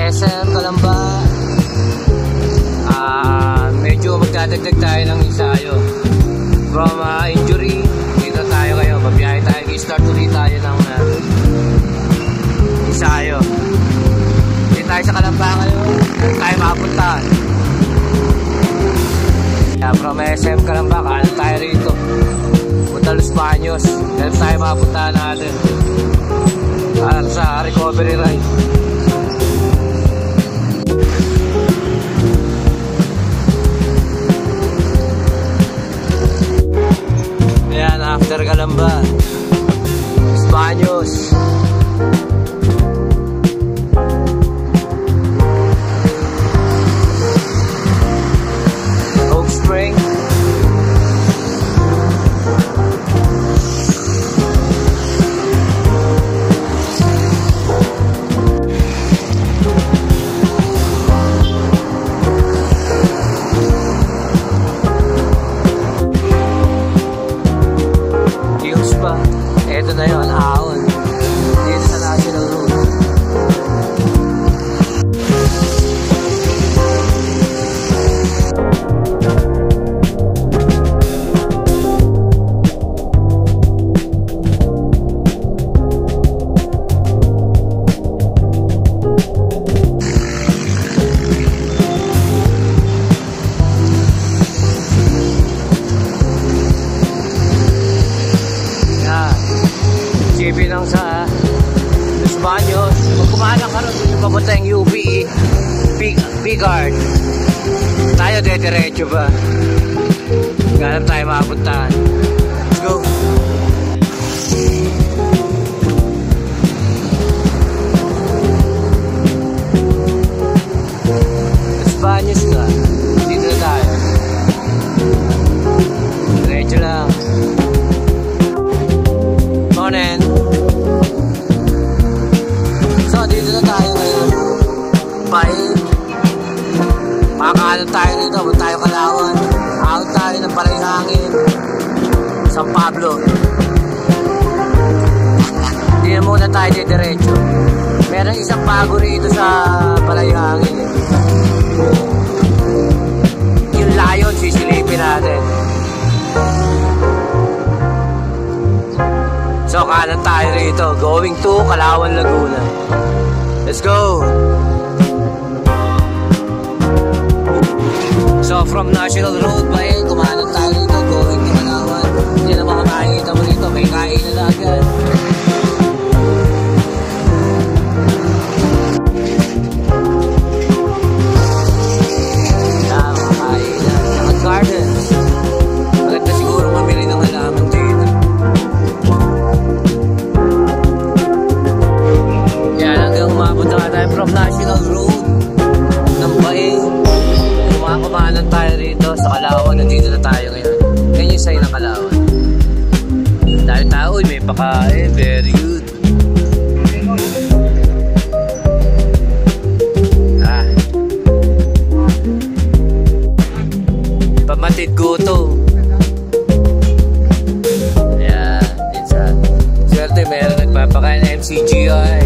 SM Calamba. Medyo magdadagdag tayo ng ensayo. From injury, dito tayo ngayon. Mabiyahe tayo. I-start ulit tayo ng ensayo. Dito tayo sa Calamba ngayon. Dito tayo makapuntahan. From SM Calamba, kanan tayo rito. Punta Los Baños. Dito tayo makapuntahan natin. Para sa recovery ride. Ayan, after Calamba, Los Baños. Oak Spring. Ito na yun, ahon. Dito sa National Road. Lang sa Los Baños. Kung kumalang ka rin, yung papunta yung UP P-Guard. Tayo diretso ba? Ganap tayo makapuntahan. Let's go. Los Baños nga. Dito na tayo. Diretso lang. Morning. Dito na tayo ngayon. Makakaano tayo dito. Punta tayo Calauan. Out tayo ng Palayhangin. San Pablo. Hindi na muna tayo diretso. Meron isang bago rito sa Palayhangin. Yung Lion, sisilipin natin. So kanan tayo rito. Going to Calauan, Laguna. Let's go! So from National Road ba yun, kumanan tayo rito, going to Calauan. Hindi na makakakita mo rito, may kain na agad. Makakain na. At gardens. Maganda siguro mamili ng halaman dito. Yan, hanggang umabot na tayo from National Road ng Baing. Kumanan tayo rito sa Calauan. Nandito na tayo ngayon. Yan yung sign ng Calauan. Dahil tao, may pakain. Very good. Pamatid guto. Ayan, minsan. Swerte, meron nagpapakain na MCGI.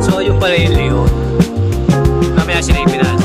So yung pala yung Leon. Mamaya sinipin natin.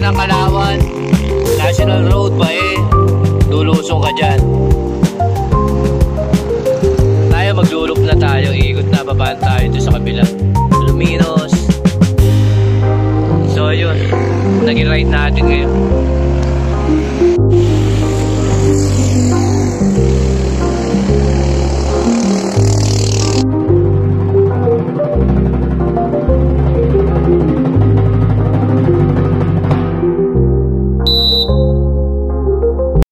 ng Kalawan, National Road ba eh, lulusong ka dyan. Tayo maglulup na tayo, ikot na, babaan tayo doon sa kabila. Luminos. So yun, naging ride natin ngayon.